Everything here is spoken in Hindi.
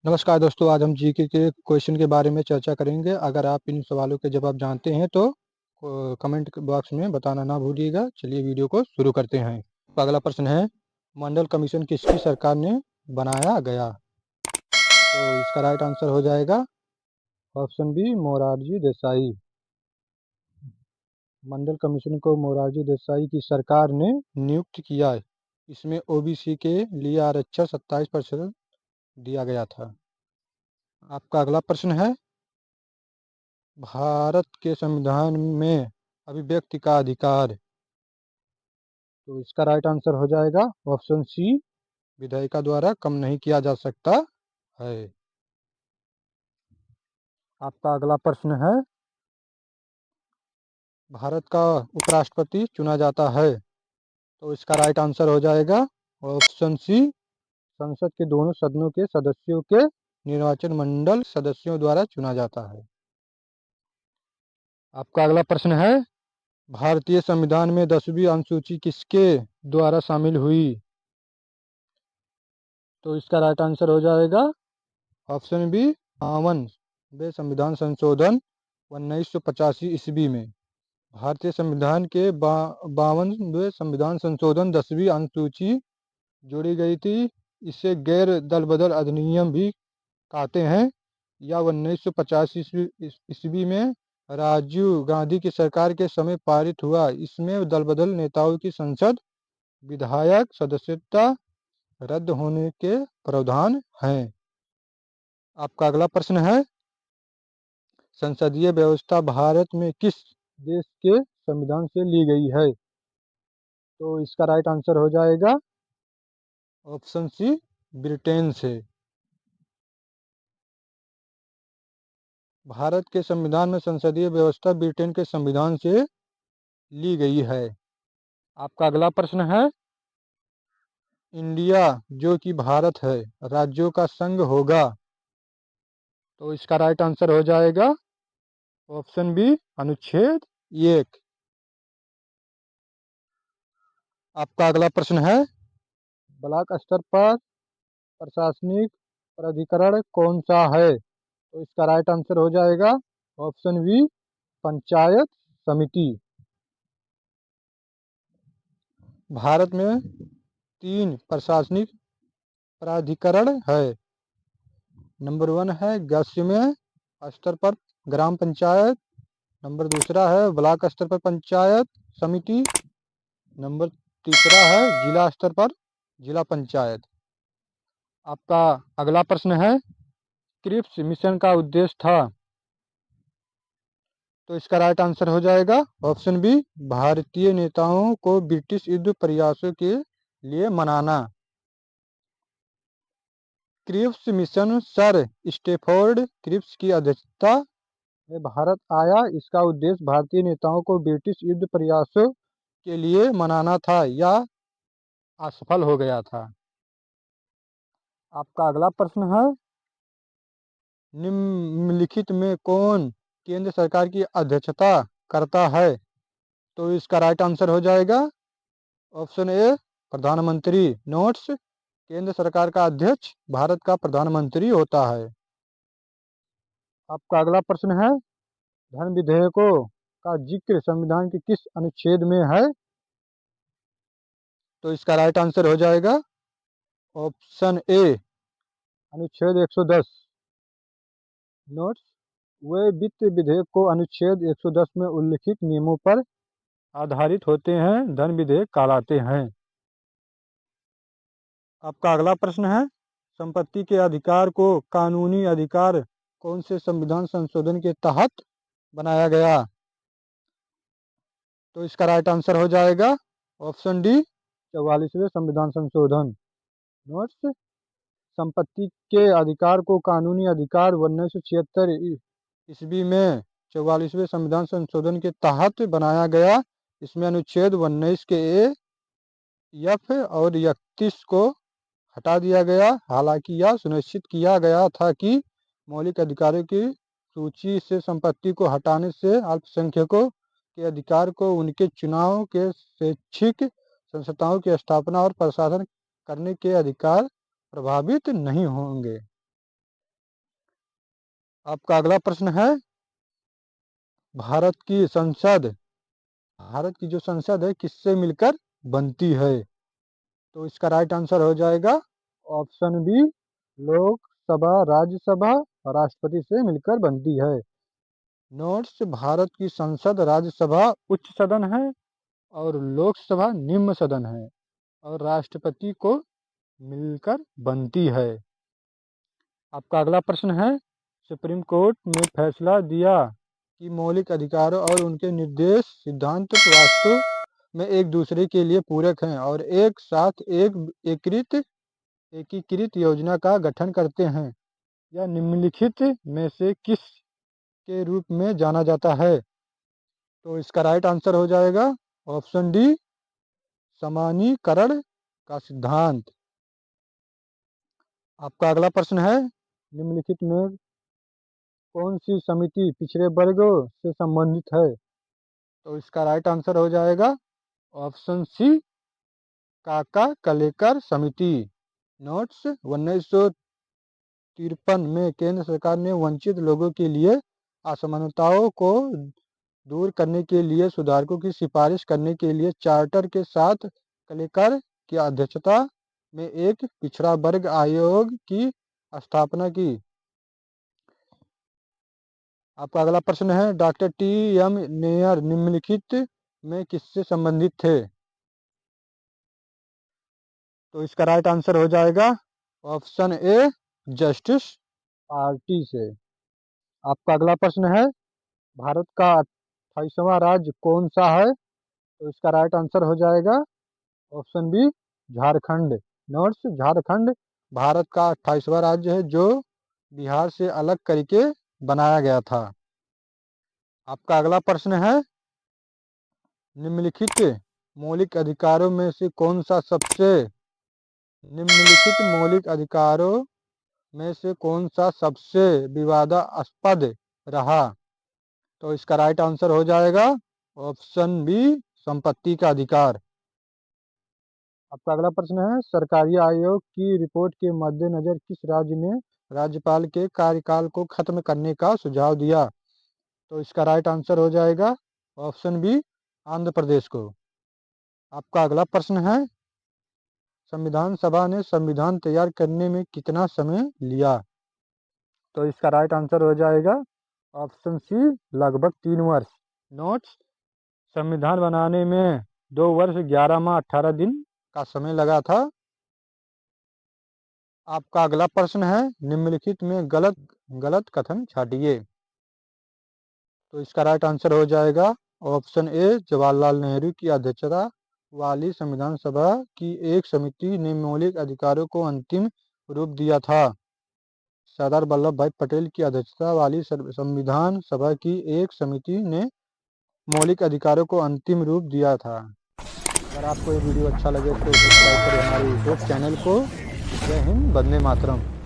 नमस्कार दोस्तों, आज हम जीके के क्वेश्चन के बारे में चर्चा करेंगे। अगर आप इन सवालों के जवाब जानते हैं तो कमेंट बॉक्स में बताना ना भूलिएगा। चलिए वीडियो को शुरू करते हैं। तो अगला प्रश्न है, मंडल कमीशन किसकी सरकार ने बनाया गया? तो इसका राइट आंसर हो जाएगा ऑप्शन बी, मोरारजी देसाई। मंडल कमीशन को मोरारजी देसाई की सरकार ने नियुक्त किया। इसमें ओबीसी के लिए आरक्षण 27% दिया गया था। आपका अगला प्रश्न है, भारत के संविधान में अभिव्यक्ति का अधिकार। तो इसका राइट आंसर हो जाएगा ऑप्शन सी, विधायिका द्वारा कम नहीं किया जा सकता है। आपका अगला प्रश्न है, भारत का उपराष्ट्रपति चुना जाता है। तो इसका राइट आंसर हो जाएगा ऑप्शन सी, संसद के दोनों सदनों के सदस्यों के निर्वाचन मंडल सदस्यों द्वारा चुना जाता है। आपका अगला प्रश्न है, भारतीय संविधान में 10वीं अनुसूची किसके द्वारा शामिल हुई? तो इसका राइट आंसर हो जाएगा ऑप्शन बी, 52वें संविधान संशोधन 1985 ईस्वी में। भारतीय संविधान के 52वें संविधान संशोधन 10वीं अनुसूची जोड़ी गई थी। इसे गैर दल बदल अधिनियम भी कहते हैं। यह 1950 ईस्वी में राजीव गांधी की सरकार के समय पारित हुआ। इसमें दल बदल नेताओं की संसद विधायक सदस्यता रद्द होने के प्रावधान हैं। आपका अगला प्रश्न है, संसदीय व्यवस्था भारत में किस देश के संविधान से ली गई है? तो इसका राइट आंसर हो जाएगा ऑप्शन सी, ब्रिटेन से। भारत के संविधान में संसदीय व्यवस्था ब्रिटेन के संविधान से ली गई है। आपका अगला प्रश्न है, इंडिया जो कि भारत है राज्यों का संघ होगा। तो इसका राइट आंसर हो जाएगा ऑप्शन बी, अनुच्छेद 1। आपका अगला प्रश्न है, ब्लॉक स्तर पर प्रशासनिक प्राधिकरण कौन सा है? तो इसका राइट आंसर हो जाएगा ऑप्शन बी, पंचायत समिति। भारत में 3 प्रशासनिक प्राधिकरण है। नंबर 1 है ग्राम्य स्तर पर ग्राम पंचायत। नंबर 2 है ब्लॉक स्तर पर पंचायत समिति। नंबर 3 है जिला स्तर पर जिला पंचायत। आपका अगला प्रश्न है, क्रिप्स मिशन का उद्देश्य था। तो इसका राइट आंसर हो जाएगा ऑप्शन बी, भारतीय नेताओं को ब्रिटिश युद्ध प्रयासों के लिए मनाना। Cripps mission sir Stafford Cripps की अध्यक्षता में भारत आया। इसका उद्देश्य भारतीय नेताओं को ब्रिटिश युद्ध प्रयासों के लिए मनाना था। यह असफल हो गया था। आपका अगला प्रश्न है, निम्नलिखित में कौन केंद्र सरकार की अध्यक्षता करता है? तो इसका राइट आंसर हो जाएगा ऑप्शन ए, प्रधानमंत्री। नोट्स, केंद्र सरकार का अध्यक्ष भारत का प्रधानमंत्री होता है। आपका अगला प्रश्न है, धन विधेयकों का जिक्र संविधान के किस अनुच्छेद में है? तो इसका राइट आंसर हो जाएगा ऑप्शन ए, अनुच्छेद 110। नोट्स, वे वित्त विधेयक को अनुच्छेद 110 में उल्लिखित नियमों पर आधारित होते हैं धन विधेयक कहलाते हैं। आपका अगला प्रश्न है, संपत्ति के अधिकार को कानूनी अधिकार कौन से संविधान संशोधन के तहत बनाया गया? तो इसका राइट आंसर हो जाएगा ऑप्शन डी, 44वें संविधान संशोधन। नोट्स, संपत्ति के अधिकार को कानूनी अधिकार 1976 ईस्वी में 44वें संविधान संशोधन के तहत बनाया गया। इसमें अनुच्छेद 19 के ए, एफ और 31 को हटा दिया गया। हालांकि यह सुनिश्चित किया गया था कि मौलिक अधिकारों की सूची से संपत्ति को हटाने से अल्पसंख्यकों के अधिकार को उनके चुनाव के शैक्षिक संस्थाओं की स्थापना और प्रशासन करने के अधिकार प्रभावित नहीं होंगे। आपका अगला प्रश्न है, भारत की जो संसद है किससे मिलकर बनती है? तो इसका राइट आंसर हो जाएगा ऑप्शन बी, लोकसभा, राज्यसभा और राष्ट्रपति से मिलकर बनती है। नोट्स, भारत की संसद राज्यसभा उच्च सदन है और लोकसभा निम्न सदन है और राष्ट्रपति को मिलकर बनती है। आपका अगला प्रश्न है, सुप्रीम कोर्ट ने फैसला दिया कि मौलिक अधिकारों और उनके निर्देश सिद्धांत वास्तव में एक दूसरे के लिए पूरक हैं और एक साथ एक एकीकृत योजना का गठन करते हैं। यह निम्नलिखित में से किस के रूप में जाना जाता है? तो इसका राइट आंसर हो जाएगा ऑप्शन डी, समानीकरण का सिद्धांत। आपका अगला प्रश्न है, निम्नलिखित में कौन सी समिति पिछड़े वर्गों से संबंधित है? तो इसका राइट आंसर हो जाएगा ऑप्शन सी, काका कलेकर समिति। नोट्स, 1953 में केंद्र सरकार ने वंचित लोगों के लिए असमानताओं को दूर करने के लिए सुधारों की सिफारिश करने के लिए चार्टर के साथ कलेकर की अध्यक्षता में एक पिछड़ा वर्ग आयोग की स्थापना की। आपका अगला प्रश्न है, डॉक्टर टी एम नेयर निम्नलिखित में किससे संबंधित थे? तो इसका राइट आंसर हो जाएगा ऑप्शन ए, जस्टिस पार्टी से। आपका अगला प्रश्न है, भारत का 28वां राज्य कौन सा है? तो इसका राइट आंसर हो जाएगा option B, Jharkhand. Notes, Jharkhand Bharat का 28वां राज्य है जो बिहार से अलग करके बनाया गया था। आपका अगला प्रश्न है, निम्नलिखित मौलिक अधिकारों में से कौन सा सबसे निम्नलिखित मौलिक अधिकारों में से कौन सा सबसे विवादास्पद रहा? तो इसका राइट आंसर हो जाएगा ऑप्शन बी, संपत्ति का अधिकार। आपका अगला प्रश्न है, सरकारी आयोग की रिपोर्ट के मद्देनजर किस राज्य ने राज्यपाल के कार्यकाल को खत्म करने का सुझाव दिया? तो इसका राइट आंसर हो जाएगा ऑप्शन बी, आंध्र प्रदेश को। आपका अगला प्रश्न है, संविधान सभा ने संविधान तैयार करने में कितना समय लिया? तो इसका राइट आंसर हो जाएगा ऑप्शन सी, लगभग 3 वर्ष। नोट्स, संविधान बनाने में 2 वर्ष 11 माह 18 दिन का समय लगा था। आपका अगला प्रश्न है, निम्नलिखित में गलत कथन छाटिए। तो इसका राइट आंसर हो जाएगा ऑप्शन ए, जवाहरलाल नेहरू की अध्यक्षता वाली संविधान सभा की एक समिति ने मौलिक अधिकारों को अंतिम रूप दिया था। सरदार वल्लभ भाई पटेल की अध्यक्षता वाली संविधान सभा की एक समिति ने मौलिक अधिकारों को अंतिम रूप दिया था। अगर आपको ये वीडियो अच्छा लगे तो सब्सक्राइब करें हमारे यूट्यूब चैनल को। जय हिंद, वंदे मातरम।